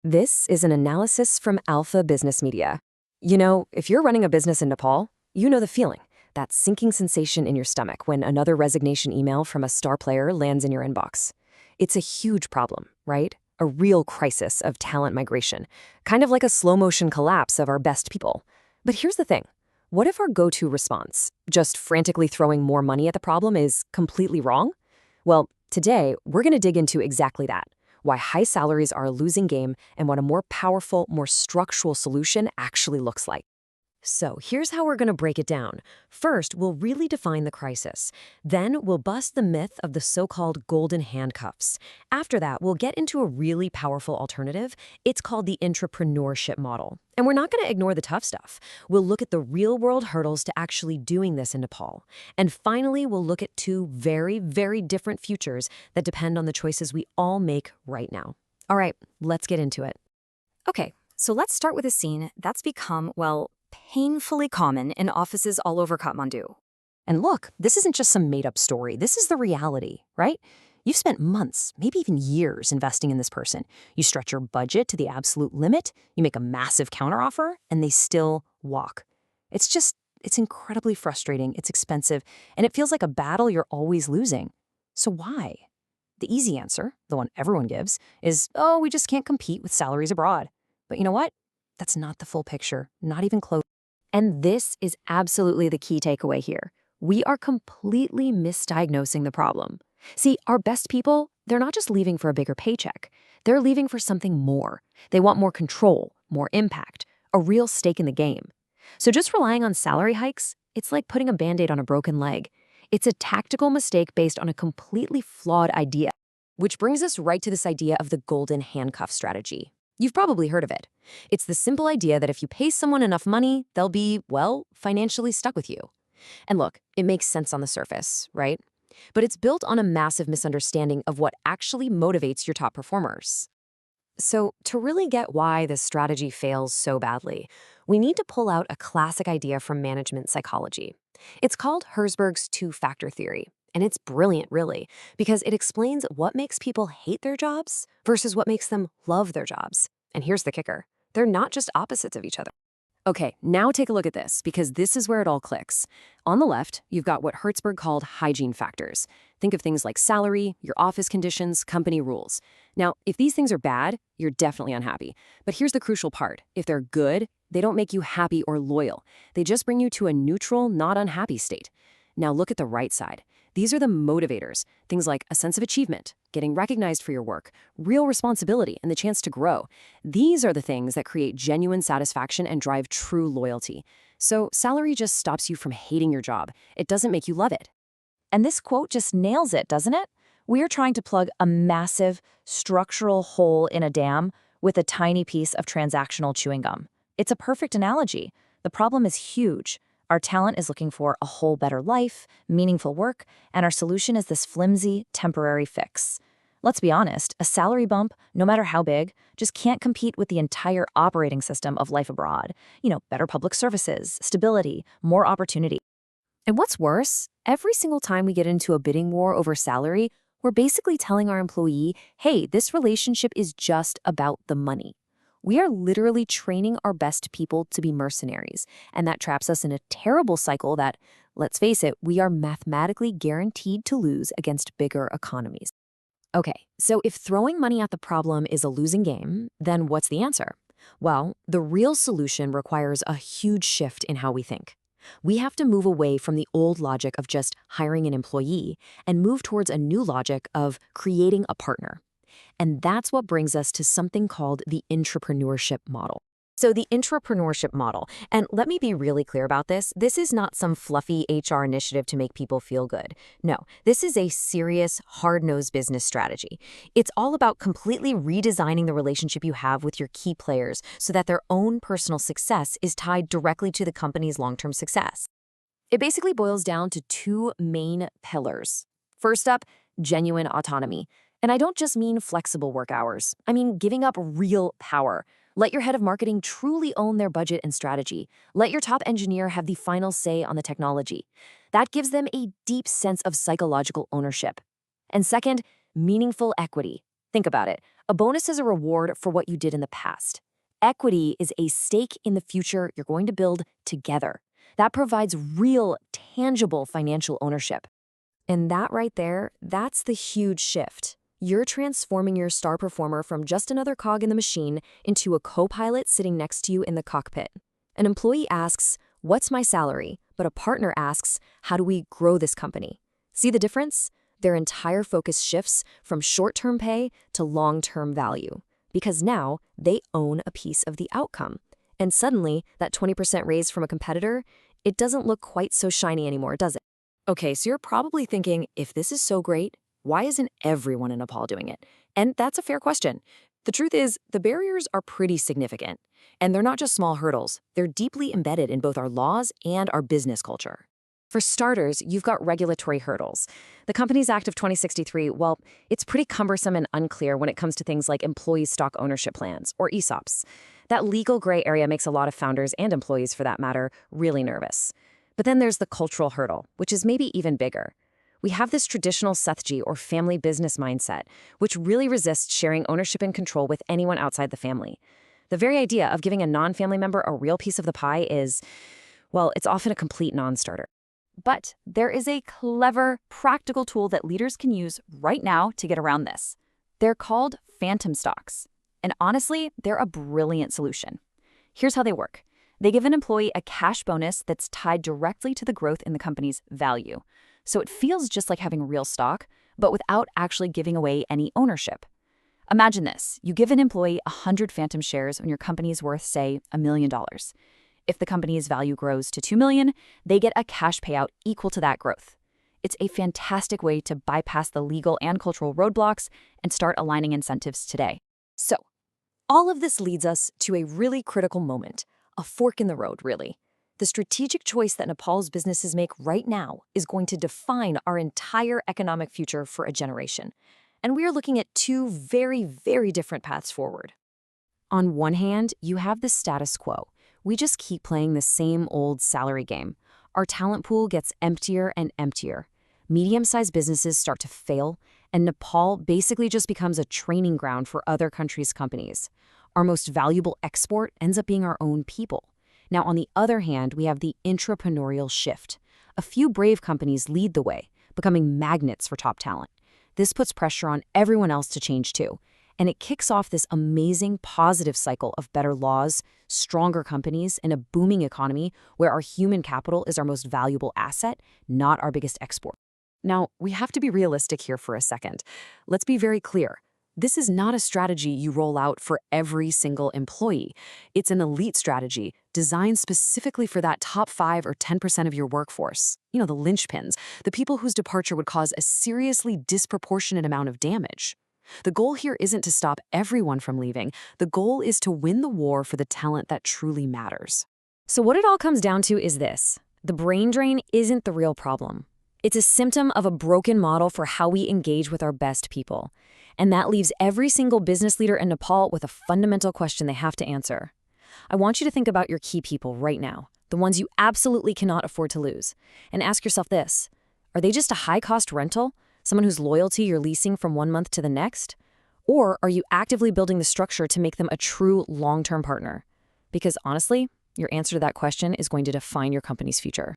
This is an analysis from Alpha Business Media. You know, if you're running a business in Nepal, you know the feeling, that sinking sensation in your stomach when another resignation email from a star player lands in your inbox. It's a huge problem, right? A real crisis of talent migration, kind of like a slow-motion collapse of our best people. But here's the thing. What if our go-to response, just frantically throwing more money at the problem, is completely wrong? Well, today, we're going to dig into exactly that. Why high salaries are a losing game, and what a more powerful, more structural solution actually looks like. So here's how we're going to break it down. First, we'll really define the crisis. Then we'll bust the myth of the so-called golden handcuffs. After that, we'll get into a really powerful alternative. It's called the Intrapreneurship Model. And we're not going to ignore the tough stuff. We'll look at the real-world hurdles to actually doing this in Nepal. And finally, we'll look at two very, very different futures that depend on the choices we all make right now. All right, let's get into it. Okay, so let's start with a scene that's become, well, painfully common in offices all over Kathmandu. And look, this isn't just some made-up story. This is the reality, right? You've spent months, maybe even years investing in this person. You stretch your budget to the absolute limit, you make a massive counteroffer, and they still walk. It's incredibly frustrating, it's expensive, and it feels like a battle you're always losing. So why? The easy answer, the one everyone gives, is, oh, we just can't compete with salaries abroad. But you know what? That's not the full picture, not even close. And this is absolutely the key takeaway here. We are completely misdiagnosing the problem. See, our best people, they're not just leaving for a bigger paycheck. They're leaving for something more. They want more control, more impact, a real stake in the game. So just relying on salary hikes, it's like putting a Band-Aid on a broken leg. It's a tactical mistake based on a completely flawed idea. Which brings us right to this idea of the golden handcuff strategy. You've probably heard of it. It's the simple idea that if you pay someone enough money, they'll be, well, financially stuck with you. And look, it makes sense on the surface, right? But it's built on a massive misunderstanding of what actually motivates your top performers. So to really get why this strategy fails so badly, we need to pull out a classic idea from management psychology. It's called Herzberg's two-factor theory. And it's brilliant, really, because it explains what makes people hate their jobs versus what makes them love their jobs. And here's the kicker. They're not just opposites of each other. Okay, now take a look at this, because this is where it all clicks. On the left, you've got what Herzberg called hygiene factors. Think of things like salary, your office conditions, company rules. Now, if these things are bad, you're definitely unhappy. But here's the crucial part. If they're good, they don't make you happy or loyal. They just bring you to a neutral, not unhappy state. Now look at the right side. These are the motivators, things like a sense of achievement, getting recognized for your work, real responsibility, and the chance to grow. These are the things that create genuine satisfaction and drive true loyalty. So salary just stops you from hating your job. It doesn't make you love it. And this quote just nails it, doesn't it? We are trying to plug a massive structural hole in a dam with a tiny piece of transactional chewing gum. It's a perfect analogy. The problem is huge. Our talent is looking for a whole better life, meaningful work, and our solution is this flimsy, temporary fix. Let's be honest, a salary bump, no matter how big, just can't compete with the entire operating system of life abroad. Better public services, stability, more opportunity. And what's worse, every single time we get into a bidding war over salary, we're basically telling our employee, hey, this relationship is just about the money. We are literally training our best people to be mercenaries, and that traps us in a terrible cycle that, let's face it, we are mathematically guaranteed to lose against bigger economies. Okay, so if throwing money at the problem is a losing game, then what's the answer? Well, the real solution requires a huge shift in how we think. We have to move away from the old logic of just hiring an employee and move towards a new logic of creating a partner. And that's what brings us to something called the Intrapreneurship Model. So the Intrapreneurship Model, and let me be really clear about this, this is not some fluffy HR initiative to make people feel good. No, this is a serious, hard-nosed business strategy. It's all about completely redesigning the relationship you have with your key players so that their own personal success is tied directly to the company's long-term success. It basically boils down to two main pillars. First up, genuine autonomy. And I don't just mean flexible work hours. I mean giving up real power. Let your head of marketing truly own their budget and strategy. Let your top engineer have the final say on the technology. That gives them a deep sense of psychological ownership. And second, meaningful equity. Think about it. A bonus is a reward for what you did in the past. Equity is a stake in the future you're going to build together. That provides real, tangible financial ownership. And that right there, that's the huge shift. You're transforming your star performer from just another cog in the machine into a co-pilot sitting next to you in the cockpit. An employee asks, "What's my salary?" But a partner asks, "How do we grow this company?" See the difference? Their entire focus shifts from short-term pay to long-term value, because now they own a piece of the outcome. And suddenly, that 20% raise from a competitor, it doesn't look quite so shiny anymore, does it? Okay, so you're probably thinking, if this is so great, why isn't everyone in Nepal doing it? And that's a fair question. The truth is, the barriers are pretty significant. And they're not just small hurdles, they're deeply embedded in both our laws and our business culture. For starters, you've got regulatory hurdles. The Companies Act of 2063, well, it's pretty cumbersome and unclear when it comes to things like employee stock ownership plans, or ESOPs. That legal gray area makes a lot of founders and employees, for that matter, really nervous. But then there's the cultural hurdle, which is maybe even bigger. We have this traditional Sethji, or family business mindset, which really resists sharing ownership and control with anyone outside the family. The very idea of giving a non-family member a real piece of the pie is, well, it's often a complete non-starter. But there is a clever, practical tool that leaders can use right now to get around this. They're called phantom stocks. And honestly, they're a brilliant solution. Here's how they work. They give an employee a cash bonus that's tied directly to the growth in the company's value. So it feels just like having real stock, but without actually giving away any ownership. Imagine this. You give an employee 100 phantom shares when your company is worth, say, $1 million. If the company's value grows to $2 million, they get a cash payout equal to that growth. It's a fantastic way to bypass the legal and cultural roadblocks and start aligning incentives today. So, all of this leads us to a really critical moment, a fork in the road, really. The strategic choice that Nepal's businesses make right now is going to define our entire economic future for a generation. And we are looking at two very, very different paths forward. On one hand, you have the status quo. We just keep playing the same old salary game. Our talent pool gets emptier and emptier. Medium-sized businesses start to fail, and Nepal basically just becomes a training ground for other countries' companies. Our most valuable export ends up being our own people. Now, on the other hand, we have the intrapreneurial shift. A few brave companies lead the way, becoming magnets for top talent. This puts pressure on everyone else to change too. And it kicks off this amazing positive cycle of better laws, stronger companies, and a booming economy where our human capital is our most valuable asset, not our biggest export. Now, we have to be realistic here for a second. Let's be very clear. This is not a strategy you roll out for every single employee. It's an elite strategy designed specifically for that top 5 or 10% of your workforce. You know, the linchpins, the people whose departure would cause a seriously disproportionate amount of damage. The goal here isn't to stop everyone from leaving. The goal is to win the war for the talent that truly matters. So what it all comes down to is this. The brain drain isn't the real problem. It's a symptom of a broken model for how we engage with our best people. And that leaves every single business leader in Nepal with a fundamental question they have to answer. I want you to think about your key people right now, the ones you absolutely cannot afford to lose, and ask yourself this. Are they just a high-cost rental? Someone whose loyalty you're leasing from one month to the next? Or are you actively building the structure to make them a true long-term partner? Because honestly, your answer to that question is going to define your company's future.